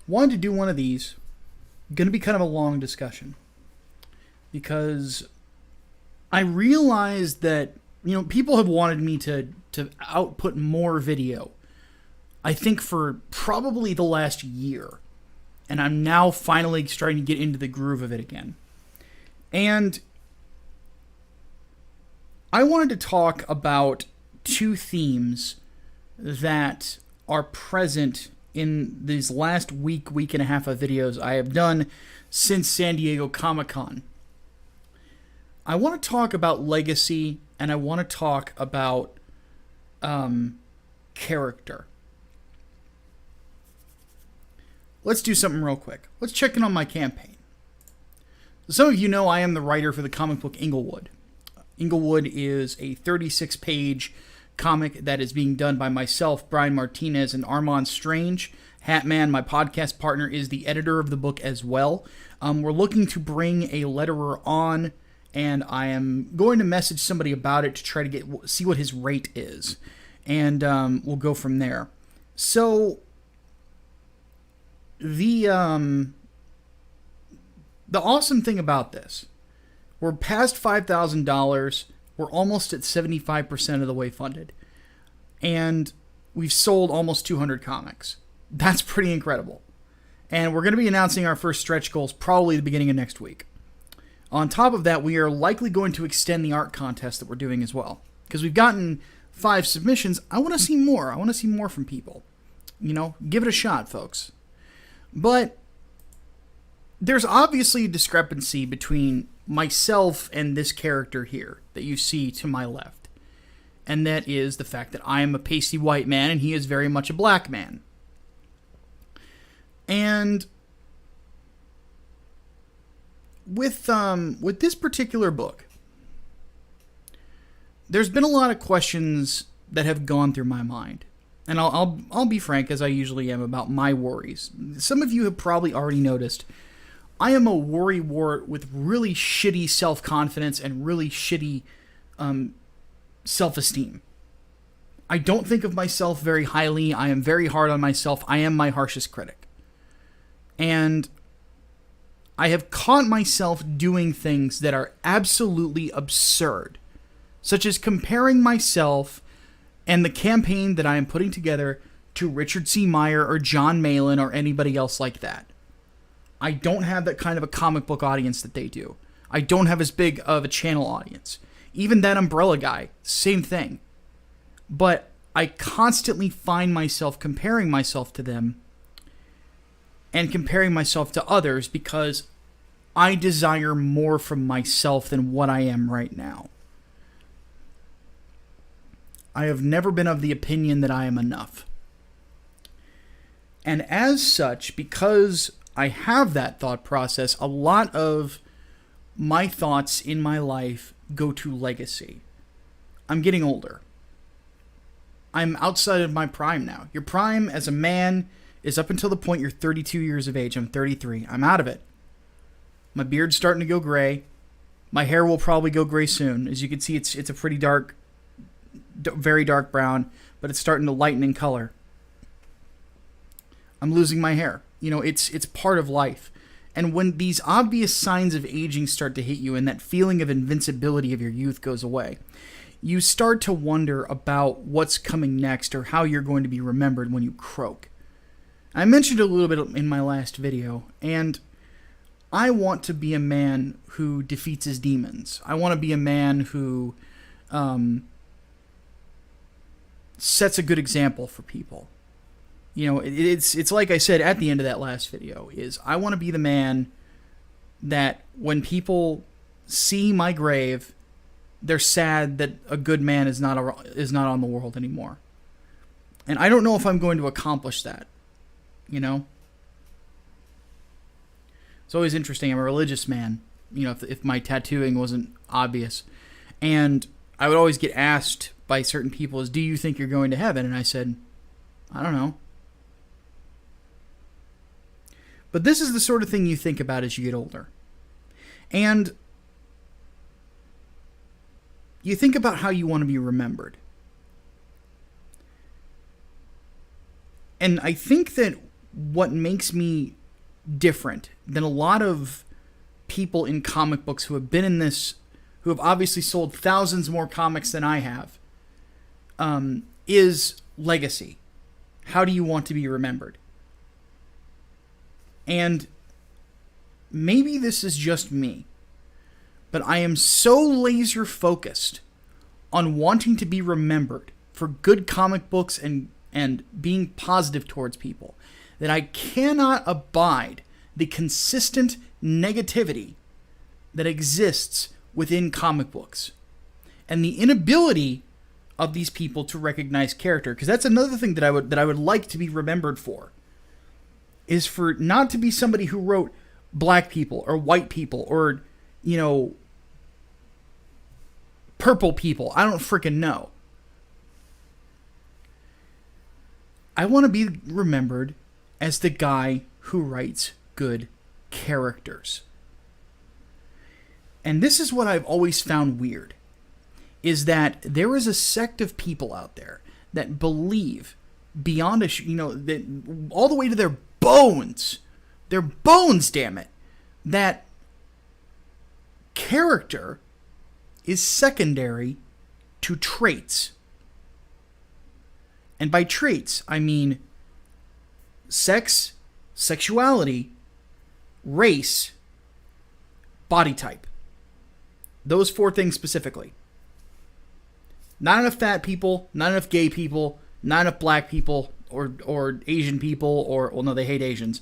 wanted to do one of these. Going to be kind of a long discussion because I realized that people have wanted me to output more video. I think for probably the last year, and I'm now finally starting to get into the groove of it again. And I wanted to talk about two themes that are present in these last week and a half of videos I have done since San Diego Comic-Con. I want to talk about legacy, and I want to talk about character. Let's do something real quick. Let's check in on my campaign. Some of you know I am the writer for the comic book Englewood. Englewood is a 36-page comic that is being done by myself, Brian Martinez, and Armand Strange. Hatman, my podcast partner, is the editor of the book as well. We're looking to bring a letterer on, and I am going to message somebody about it to try to see what his rate is, and we'll go from there. So the awesome thing about this, we're past $5,000. We're almost at 75% of the way funded. And we've sold almost 200 comics. That's pretty incredible. And we're going to be announcing our first stretch goals probably the beginning of next week. On top of that, we are likely going to extend the art contest that we're doing as well. Because we've gotten 5 submissions. I want to see more. I want to see more from people. Give it a shot, folks. But there's obviously a discrepancy between myself and this character here that you see to my left. And that is the fact that I am a pasty white man and he is very much a black man. And with this particular book, there's been a lot of questions that have gone through my mind. And I'll be frank, as I usually am, about my worries. Some of you have probably already noticed I am a worrywart with really shitty self-confidence and really shitty self-esteem. I don't think of myself very highly. I am very hard on myself. I am my harshest critic. And I have caught myself doing things that are absolutely absurd, such as comparing myself and the campaign that I am putting together to Richard C. Meyer or John Malin or anybody else like that. I don't have that kind of a comic book audience that they do. I don't have as big of a channel audience. Even that Umbrella guy, same thing. But I constantly find myself comparing myself to them and comparing myself to others because I desire more from myself than what I am right now. I have never been of the opinion that I am enough. And as such, because I have that thought process, a lot of my thoughts in my life go to legacy. I'm getting older. I'm outside of my prime now. Your prime as a man is up until the point you're 32 years of age. I'm 33. I'm out of it. My beard's starting to go gray. My hair will probably go gray soon. As you can see, it's a pretty dark, very dark brown, but it's starting to lighten in color. I'm losing my hair. It's part of life. And when these obvious signs of aging start to hit you and that feeling of invincibility of your youth goes away, you start to wonder about what's coming next or how you're going to be remembered when you croak. I mentioned a little bit in my last video, and I want to be a man who defeats his demons. I want to be a man who sets a good example for people. It's like I said at the end of that last video, is I want to be the man that when people see my grave, they're sad that a good man is not on the world anymore. And I don't know if I'm going to accomplish that, It's always interesting. I'm a religious man, if my tattooing wasn't obvious. And I would always get asked by certain people do you think you're going to heaven? And I said, I don't know. But this is the sort of thing you think about as you get older. And you think about how you want to be remembered. And I think that what makes me different than a lot of people in comic books who have been in this, who have obviously sold thousands more comics than I have, is legacy. How do you want to be remembered? And maybe this is just me, but I am so laser focused on wanting to be remembered for good comic books and being positive towards people that I cannot abide the consistent negativity that exists within comic books and the inability of these people to recognize character. Because that's another thing that I would like to be remembered for, is for not to be somebody who wrote black people or white people or, you know, purple people. I don't freaking know. I want to be remembered as the guy who writes good characters. And this is what I've always found weird, is that there is a sect of people out there that believe beyond a, that all the way to their bones, damn it, that character is secondary to traits. And by traits, I mean sex, sexuality, race, body type. Those 4 things specifically. Not enough fat people, not enough gay people, not enough black people, or Asian people, or, well, no, they hate Asians,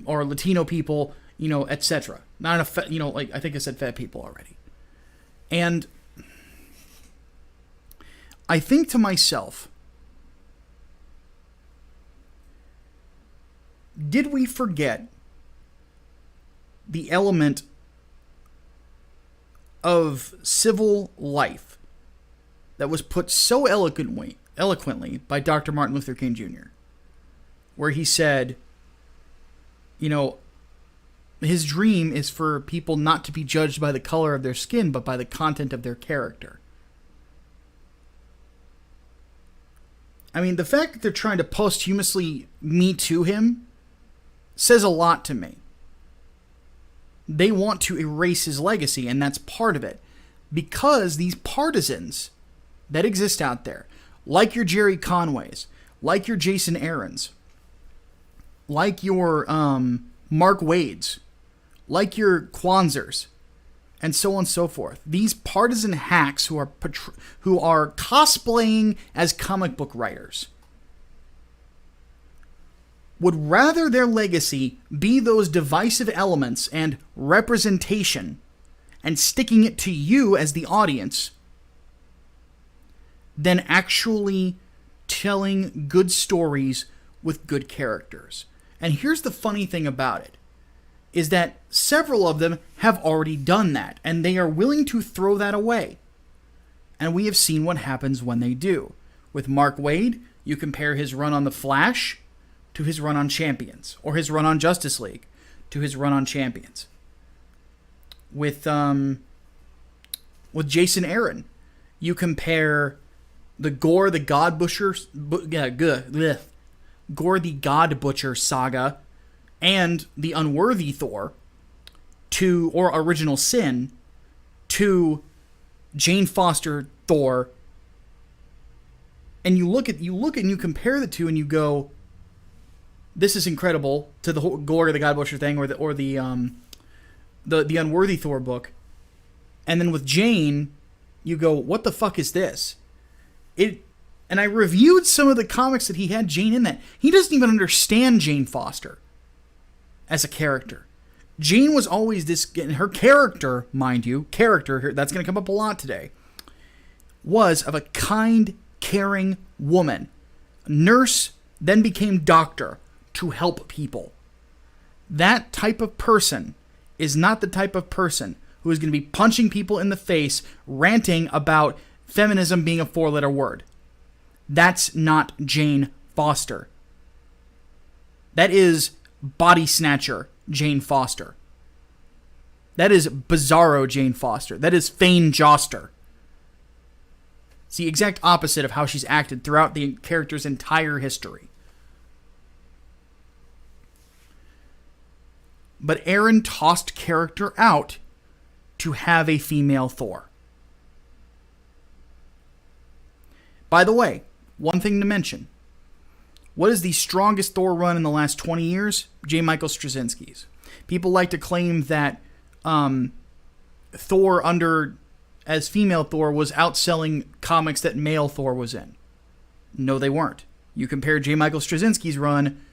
or Latino people, etc. Not enough, I think I said fat people already. And I think to myself, did we forget the element of civil life that was put so eloquently by Dr. Martin Luther King Jr., where he said, his dream is for people not to be judged by the color of their skin, but by the content of their character. I mean, the fact that they're trying to posthumously Me Too him says a lot to me. They want to erase his legacy, and that's part of it. Because these partisans that exist out there, like your Jerry Conways, like your Jason Aarons, like your Mark Wades, like your Kwanzers, and so on and so forth. These partisan hacks who are cosplaying as comic book writers would rather their legacy be those divisive elements and representation and sticking it to you as the audience than actually telling good stories with good characters. And here's the funny thing about it, is that several of them have already done that, and they are willing to throw that away. And we have seen what happens when they do. With Mark Waid, you compare his run on The Flash to his run on Champions, or his run on Justice League to his run on Champions. With Jason Aaron, you compare the Gore the God Butcher, Gore the God Butcher saga and the Unworthy Thor or Original Sin to Jane Foster Thor, and you look and you compare the two and you go, this is incredible, to the Gore the God Butcher thing or the Unworthy Thor book, and then with Jane, you go, what the fuck is this? And I reviewed some of the comics that he had Jane in that. He doesn't even understand Jane Foster as a character. Jane was always this, her character, mind you, that's going to come up a lot today, was of a kind, caring woman. Nurse, then became doctor to help people. That type of person is not the type of person who is going to be punching people in the face, ranting about feminism being a 4-letter word. That's not Jane Foster. That is Body Snatcher Jane Foster. That is Bizarro Jane Foster. That is Fane Joster. It's the exact opposite of how she's acted throughout the character's entire history. But Aaron tossed character out to have a female Thor. By the way, one thing to mention. What is the strongest Thor run in the last 20 years? J. Michael Straczynski's. People like to claim that Thor as female Thor was outselling comics that male Thor was in. No, they weren't. You compare J. Michael Straczynski's run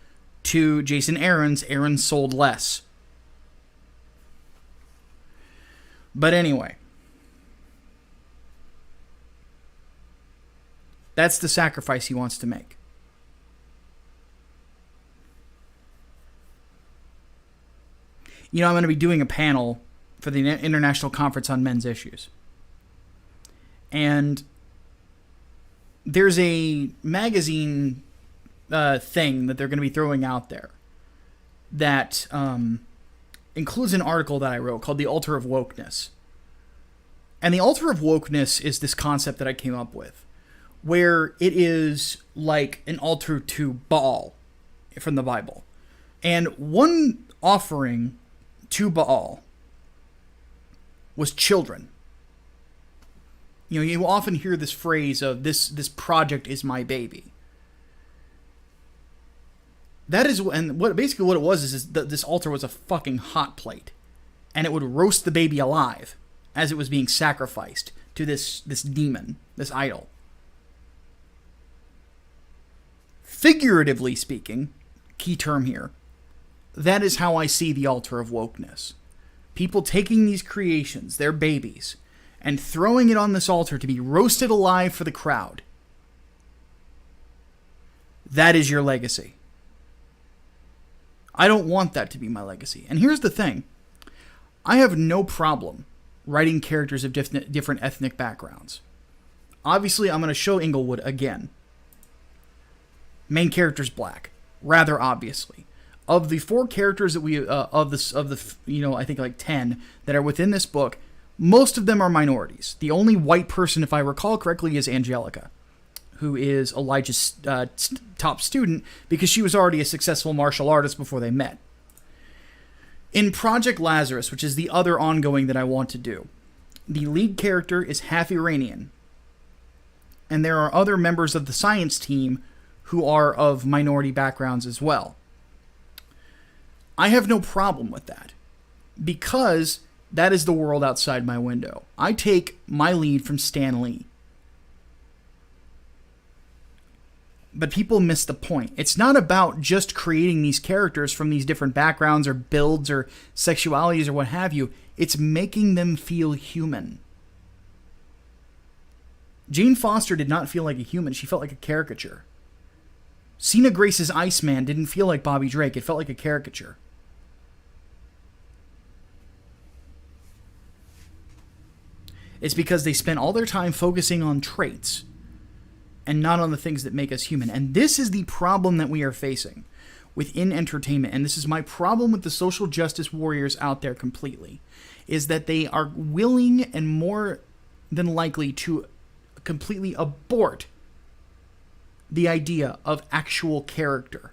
to Jason Aaron's, Aaron sold less. But anyway, that's the sacrifice he wants to make. You know, I'm going to be doing a panel for the International Conference on Men's Issues. And there's a magazine thing that they're going to be throwing out there that includes an article that I wrote called The Altar of Wokeness. And the Altar of Wokeness is this concept that I came up with, where it is like an altar to Baal from the Bible. And one offering to Baal was children. You know, you often hear this phrase of this project is my baby. That is, and what it was is that this altar was a fucking hot plate, and it would roast the baby alive as it was being sacrificed to this demon, this idol. Figuratively speaking, key term here, that is how I see the altar of wokeness. People taking these creations, their babies, and throwing it on this altar to be roasted alive for the crowd. That is your legacy. I don't want that to be my legacy. And here's the thing. I have no problem writing characters of different ethnic backgrounds. Obviously, I'm going to show Englewood again. Main character's black, rather obviously. Of the 4 characters that we I think like 10 that are within this book, most of them are minorities. The only white person, if I recall correctly, is Angelica, who is Elijah's top student because she was already a successful martial artist before they met. In Project Lazarus, which is the other ongoing that I want to do, the lead character is half Iranian, and there are other members of the science team who are of minority backgrounds as well. I have no problem with that, because that is the world outside my window. I take my lead from Stan Lee. But people miss the point. It's not about just creating these characters from these different backgrounds or builds or sexualities or what have you. It's making them feel human. Jane Foster did not feel like a human. She felt like a caricature. Sina Grace's Iceman didn't feel like Bobby Drake. It felt like a caricature. It's because they spent all their time focusing on traits and not on the things that make us human. And this is the problem that we are facing within entertainment. And this is my problem with the social justice warriors out there completely, is that they are willing and more than likely to completely abort the idea of actual character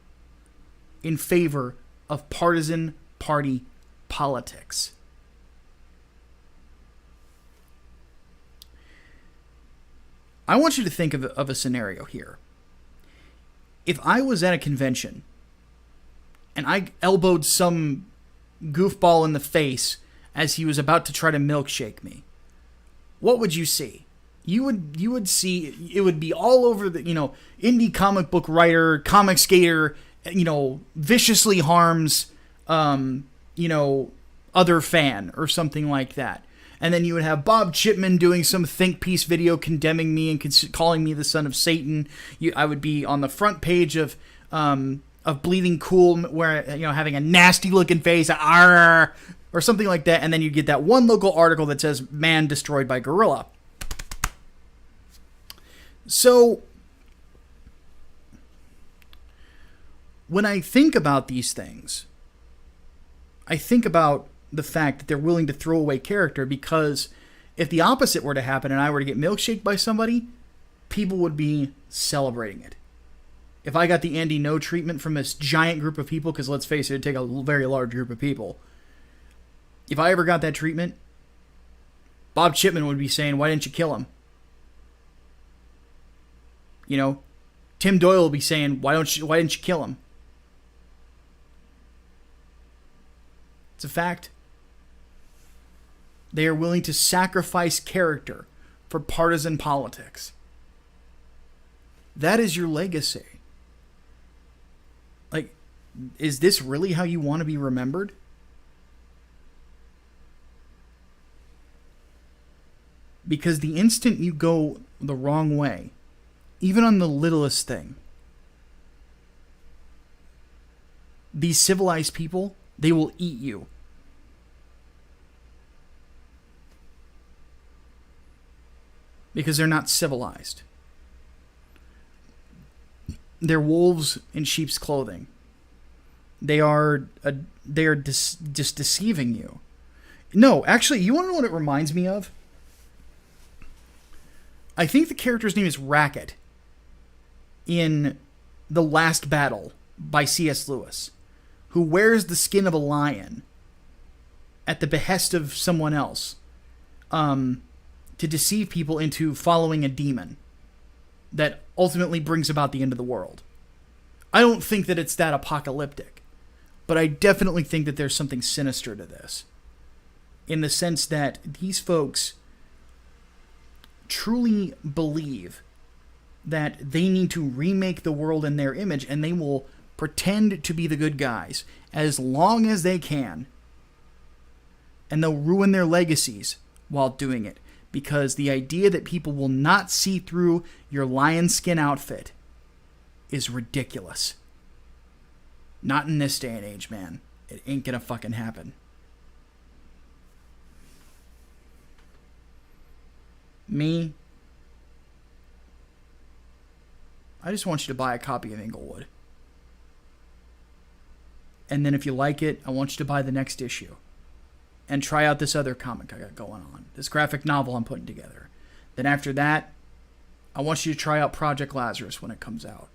in favor of partisan party politics. I want you to think of a scenario here. If I was at a convention and I elbowed some goofball in the face as he was about to try to milkshake me, what would you see? You would see it would be all over the, indie comic book writer, comic skater, viciously harms, other fan or something like that. And then you would have Bob Chipman doing some think piece video condemning me and calling me the son of Satan. I would be on the front page of Bleeding Cool, where having a nasty looking face, or something like that. And then you get that one local article that says "Man destroyed by gorilla." So when I think about these things, I think about the fact that they're willing to throw away character, because if the opposite were to happen and I were to get milkshaked by somebody, people would be celebrating it. if I got the Andy No treatment from this giant group of people, because let's face it, it'd take a very large group of people. If I ever got that treatment, Bob Chipman would be saying, why didn't you kill him? You know, Tim Doyle will be saying, why didn't you kill him? It's a fact. They are willing to sacrifice character for partisan politics. That is your legacy. Like, is this really how you want to be remembered? Because the instant you go the wrong way, even on the littlest thing, these civilized people, they will eat you. Because they're not civilized. They're wolves in sheep's clothing. They are just deceiving you. No, actually, you want to know what it reminds me of? I think the character's name is Racket in The Last Battle by C.S. Lewis, who wears the skin of a lion at the behest of someone else to deceive people into following a demon that ultimately brings about the end of the world. I don't think that it's that apocalyptic, but I definitely think that there's something sinister to this, in the sense that these folks truly believe that they need to remake the world in their image, and they will pretend to be the good guys as long as they can, and they'll ruin their legacies while doing it, because the idea that people will not see through your lion skin outfit is ridiculous. Not in this day and age, man. It ain't gonna fucking happen. Me, I just want you to buy a copy of Englewood. And then if you like it, I want you to buy the next issue. And try out this other comic I got going on. This graphic novel I'm putting together. Then after that, I want you to try out Project Lazarus when it comes out.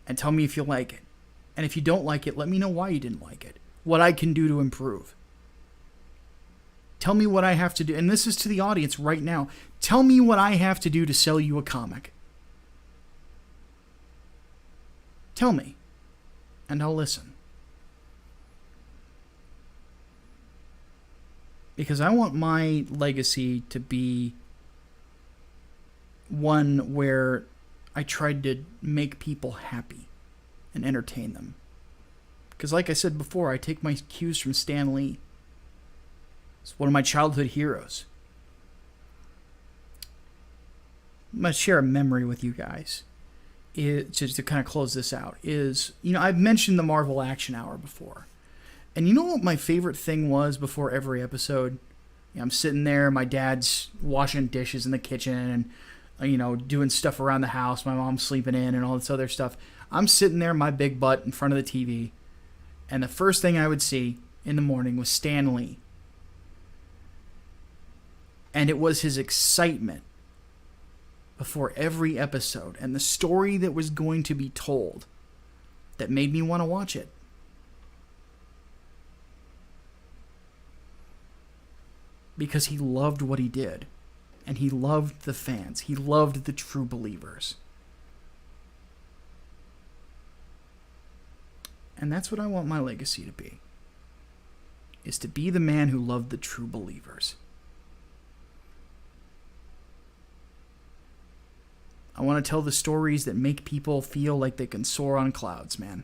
And tell me if you like it. And if you don't like it, let me know why you didn't like it. What I can do to improve. Tell me what I have to do. And this is to the audience right now. Tell me what I have to do to sell you a comic. Tell me. And I'll listen. Because I want my legacy to be one where I tried to make people happy and entertain them. Because like I said before, I take my cues from Stan Lee. It's one of my childhood heroes. I'm going to share a memory with you guys. Just to kind of close this out. I've mentioned the Marvel Action Hour before. And you know what my favorite thing was before every episode? I'm sitting there, my dad's washing dishes in the kitchen and, doing stuff around the house. My mom's sleeping in and all this other stuff. I'm sitting there, my big butt in front of the TV. And the first thing I would see in the morning was Stan Lee. And it was his excitement before every episode and the story that was going to be told that made me want to watch it. Because he loved what he did. And he loved the fans. He loved the true believers. And that's what I want my legacy to be. Is to be the man who loved the true believers. I want to tell the stories that make people feel like they can soar on clouds, man.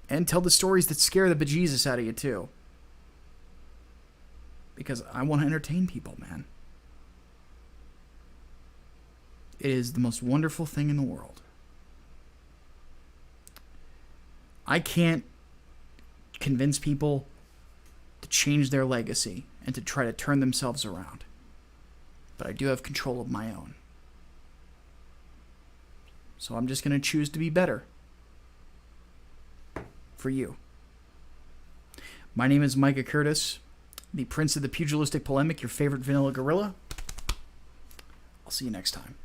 And tell the stories that scare the bejesus out of you, too. Because I want to entertain people, man. It is the most wonderful thing in the world. I can't convince people to change their legacy and to try to turn themselves around. But I do have control of my own. So I'm just going to choose to be better. For you. My name is Micah Curtis, the Prince of the Pugilistic Polemic, your favorite vanilla gorilla. I'll see you next time.